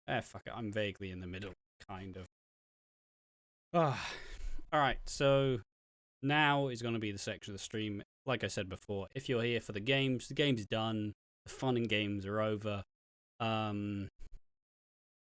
Fuck it, I'm vaguely in the middle, kind of. Ah, all right. So now is going to be the section of the stream. Like I said before, if you're here for the game's done. The fun and games are over. Um,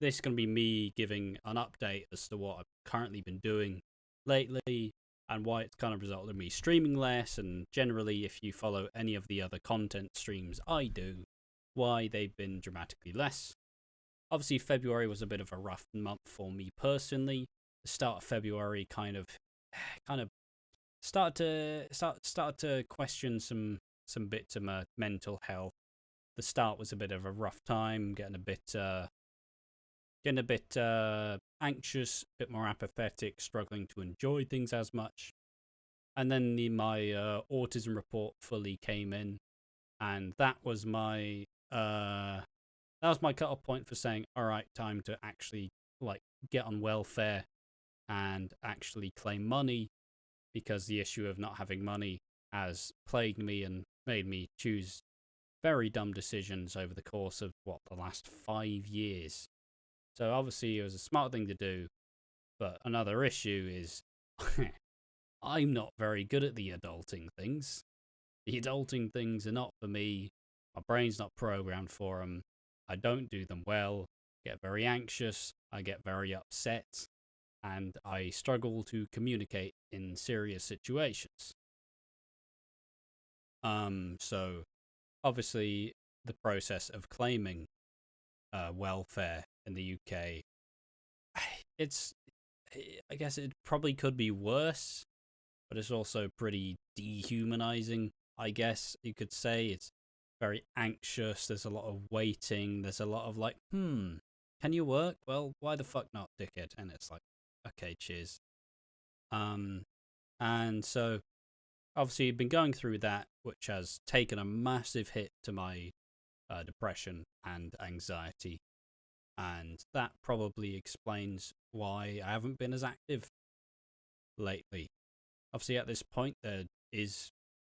this is going to be me giving an update as to what I've currently been doing lately and why it's kind of resulted in me streaming less. And generally, if you follow any of the other content streams I do, why they've been dramatically less. Obviously, February was a bit of a rough month for me personally. The start of February kind of started to question some bits of my mental health. The start was a bit of a rough time, getting a bit anxious, a bit more apathetic, struggling to enjoy things as much. And then my autism report fully came in, and that was my cut-off point for saying, all right, time to actually like get on welfare and actually claim money, because the issue of not having money has plagued me and made me choose very dumb decisions over the course of the last 5 years. So obviously it was a smart thing to do, but another issue is I'm not very good at the adulting things. The adulting things are not for me. My brain's not programmed for them. I don't do them well. I get very anxious. I get very upset. And I struggle to communicate in serious situations. So obviously the process of claiming welfare in the UK, it's I guess it probably could be worse, but it's also pretty dehumanizing. I guess you could say it's very anxious. There's a lot of waiting. There's a lot of like, can you work? Well, why the fuck not, dickhead? And it's like, okay, cheers. Um, and so obviously you've been going through that, which has taken a massive hit to my depression and anxiety, and that probably explains why I haven't been as active lately. Obviously, at this point, there is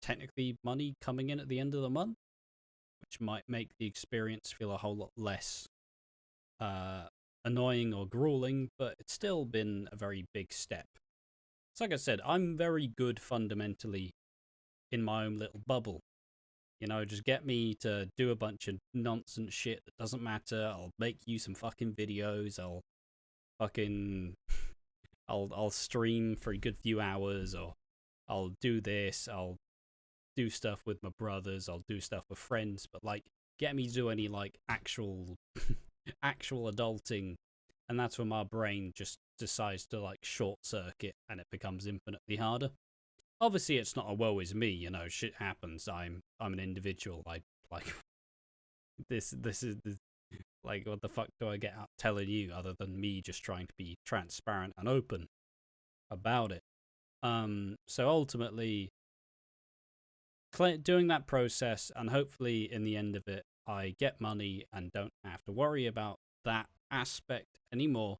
technically money coming in at the end of the month, which might make the experience feel a whole lot less uh, annoying or grueling, but it's still been a very big step. So, like I said, I'm very good fundamentally in my own little bubble. You know, just get me to do a bunch of nonsense shit that doesn't matter. I'll make you some fucking videos. Fucking I'll stream for a good few hours, or I'll do this. I'll do stuff with my brothers. I'll do stuff with friends. But like, get me to do any like actual actual adulting, and that's when my brain just decides to like short circuit, and it becomes infinitely harder. Obviously, it's not a woe is me. You know, shit happens. I'm an individual. I like this is like, what the fuck do I get out telling you other than me just trying to be transparent and open about it? So ultimately, doing that process, and hopefully in the end of it, I get money and don't have to worry about that aspect anymore.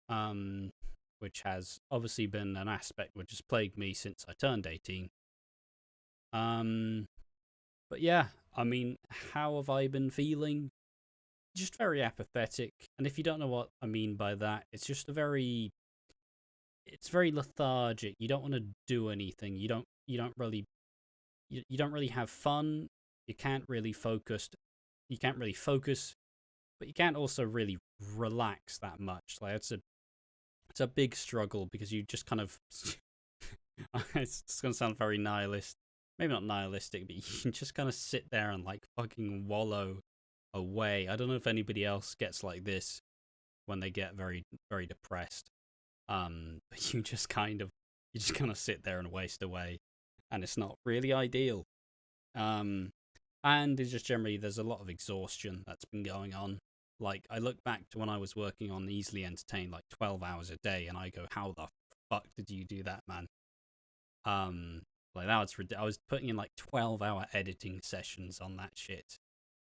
Um, which has obviously been an aspect which has plagued me since I turned 18. Um, but yeah, I mean, how have I been feeling? Just very apathetic. And if you don't know what I mean by that, it's very lethargic. You don't want to do anything. You don't really have fun. You can't really focus. You can't really focus, but you can't also really relax that much. Like it's a big struggle because you just kind of it's going to sound very nihilist. Maybe not nihilistic, but you can just kind of sit there and like fucking wallow away. I don't know if anybody else gets like this when they get very very depressed. But you just kind of sit there and waste away, and it's not really ideal. Um, and it's just generally there's a lot of exhaustion that's been going on. Like, I look back to when I was working on Easily Entertained like 12 hours a day, and I go, how the fuck did you do that, man? Um, like, that was I was putting in like 12-hour editing sessions on that shit,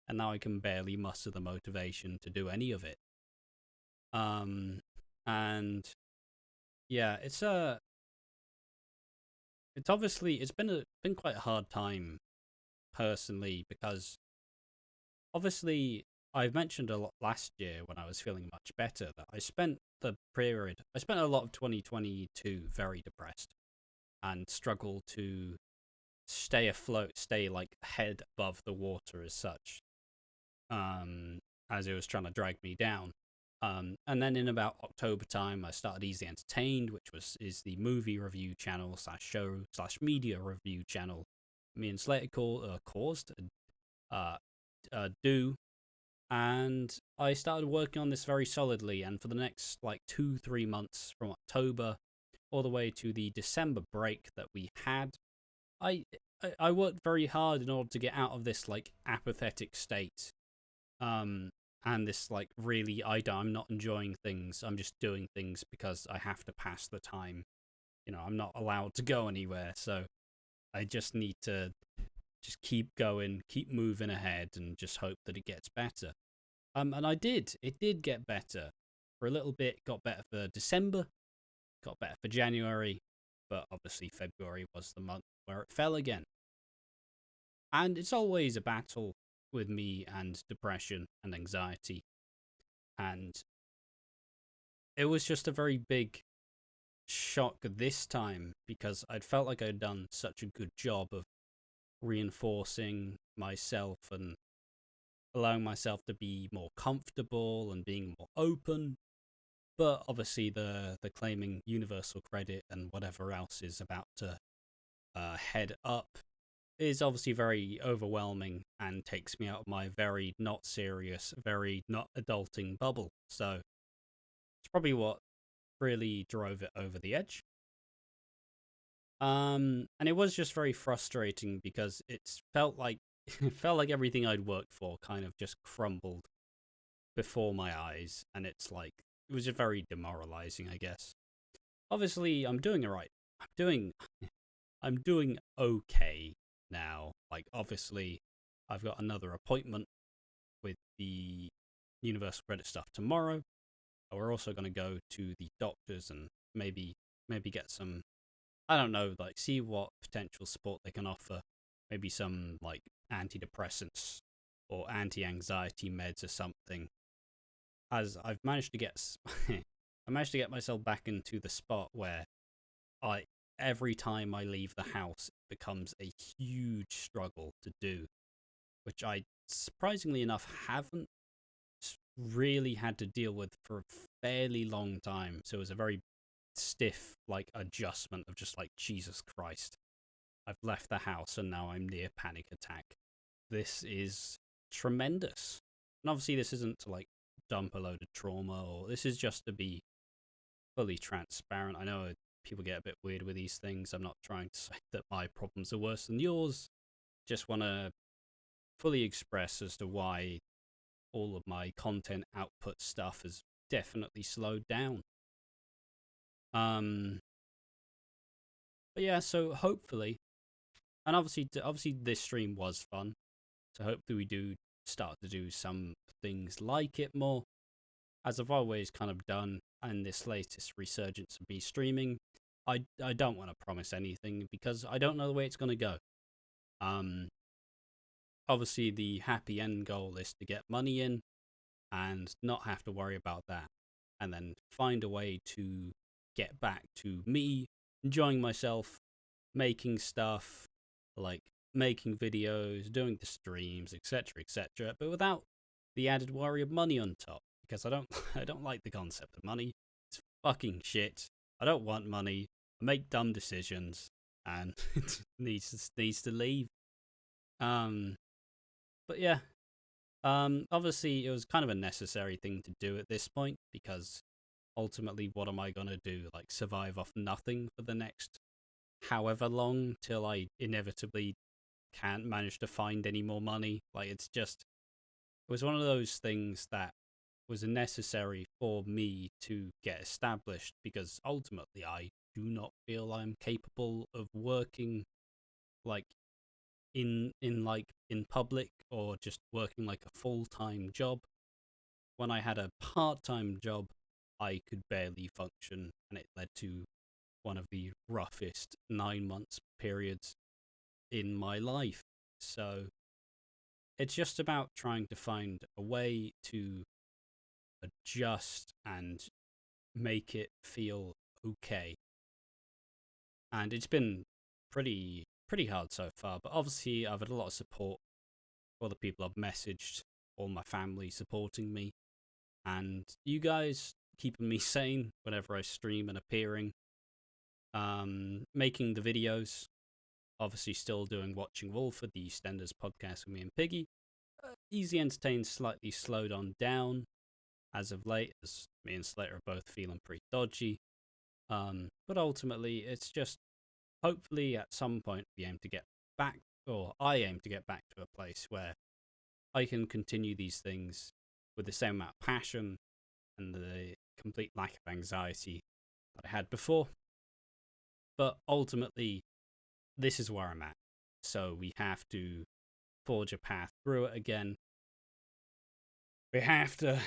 and now I can barely muster the motivation to do any of it. Um, and yeah, it's obviously been quite a hard time personally, because obviously I mentioned a lot last year when I was feeling much better that I spent a lot of 2022 very depressed and struggled to stay afloat, stay like head above the water as such, as it was trying to drag me down. And then in about October time, I started Easily Entertained, which is the movie review channel slash show slash media review channel. Me and Slater caused uh, do, and I started working on this very solidly. And for the next like 2-3 months, from October all the way to the December break that we had, I I worked very hard in order to get out of this like apathetic state. And this like really I'm not enjoying things. I'm just doing things because I have to pass the time. I'm not allowed to go anywhere, so I just need to just keep going, keep moving ahead, and just hope that it gets better. And I did. It did get better for a little bit. Got better for December. Got better for January, but obviously February was the month where it fell again. And it's always a battle with me and depression and anxiety. And it was just a very big shock this time because I'd felt like I'd done such a good job of reinforcing myself and allowing myself to be more comfortable and being more open. But obviously, the claiming universal credit and whatever else is about to head up is obviously very overwhelming and takes me out of my very not serious, very not adulting bubble. So it's probably what really drove it over the edge. And it was just very frustrating because it felt like it felt like everything I'd worked for kind of just crumbled before my eyes, and it's like it was just very demoralizing, I guess. Obviously, I'm doing it right. I'm doing okay now. Like, obviously, I've got another appointment with the Universal Credit stuff tomorrow. We're also going to go to the doctors and maybe get some, I don't know, like see what potential support they can offer. Maybe some like antidepressants or anti-anxiety meds or something. As I've managed to get, I managed to get myself back into the spot where I every time I leave the house, it becomes a huge struggle to do, which I surprisingly enough haven't really had to deal with for a fairly long time. So it was a very stiff like adjustment of just like Jesus Christ. I've left the house and now I'm near panic attack. This is tremendous. And obviously this isn't to like dump a load of trauma, or this is just to be fully transparent. I know people get a bit weird with these things. I'm not trying to say that my problems are worse than yours. Just want to fully express as to why all of my content output stuff has definitely slowed down. But yeah, so hopefully, and obviously this stream was fun. So hopefully we do start to do some things like it more, as I've always kind of done in this latest resurgence of me streaming. I don't want to promise anything because I don't know the way it's going to go. Obviously the happy end goal is to get money in and not have to worry about that, and then find a way to get back to me enjoying myself, making stuff, like making videos, doing the streams, etc., etc., but without the added worry of money on top, because I don't I don't like the concept of money. It's fucking shit. I don't want money. I make dumb decisions, and it needs to leave. But yeah, obviously it was kind of a necessary thing to do at this point because ultimately, what am I gonna do? Like survive off nothing for the next however long till I inevitably can't manage to find any more money? Like it was one of those things that was necessary for me to get established because ultimately I do not feel I'm capable of working like in public or just working like a full-time job. When I had a part-time job, I could barely function, and it led to one of the roughest 9 months periods in my life. So it's just about trying to find a way to adjust and make it feel okay. And it's been pretty hard so far, but obviously I've had a lot of support. All the people I've messaged, all my family supporting me, and you guys keeping me sane whenever I stream and appearing. Making the videos, obviously still doing Watching Wolford, the EastEnders podcast with me and Piggy. Easy Entertain slightly slowed on down as of late, as me and Slater are both feeling pretty dodgy. But ultimately, it's just hopefully at some point we aim to get back, or I aim to get back to a place where I can continue these things with the same amount of passion and the complete lack of anxiety that I had before. But ultimately, this is where I'm at. So we have to forge a path through it again. We have to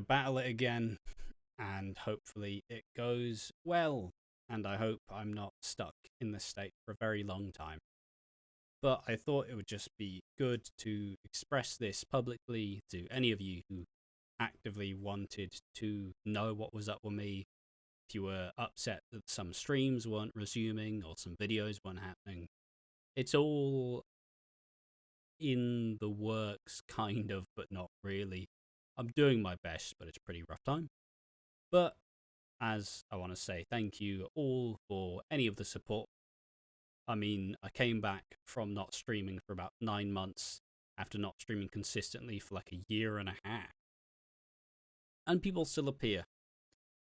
battle it again, and hopefully it goes well. And I hope I'm not stuck in this state for a very long time. But I thought it would just be good to express this publicly to any of you who actively wanted to know what was up with me. If you were upset that some streams weren't resuming or some videos weren't happening, it's all in the works, kind of, but not really. I'm doing my best, but it's a pretty rough time. But as I want to say, thank you all for any of the support. I mean, I came back from not streaming for about 9 months after not streaming consistently for like a year and a half. And people still appear.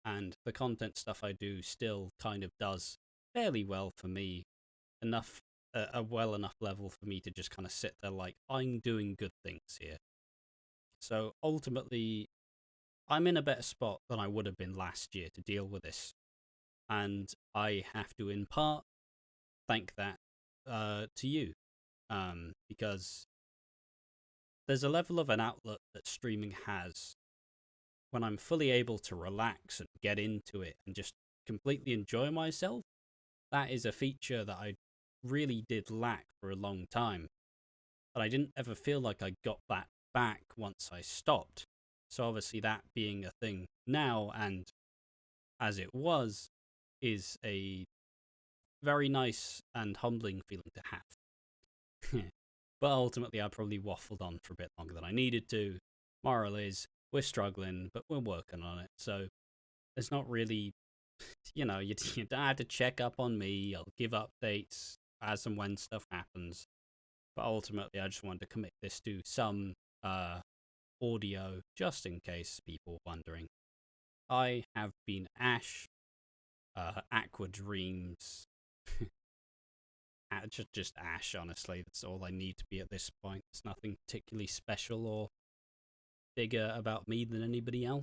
And the content stuff I do still kind of does fairly well for me. A well enough level for me to just kind of sit there like, I'm doing good things here. So ultimately, I'm in a better spot than I would have been last year to deal with this. And I have to, in part, thank that to you. Because there's a level of an outlet that streaming has when I'm fully able to relax and get into it and just completely enjoy myself. That is a feature that I really did lack for a long time. But I didn't ever feel like I got that back once I stopped. So obviously that being a thing now, and as it was, is a very nice and humbling feeling to have. But ultimately I probably waffled on for a bit longer than I needed to. Moral is, we're struggling, but we're working on it. So there's not really, you don't have to check up on me. I'll give updates as and when stuff happens. But ultimately, I just wanted to commit this to some audio, just in case people wondering. I have been Ash, Aqua Dreams, just Ash, honestly. That's all I need to be at this point. There's nothing particularly special or bigger about me than anybody else.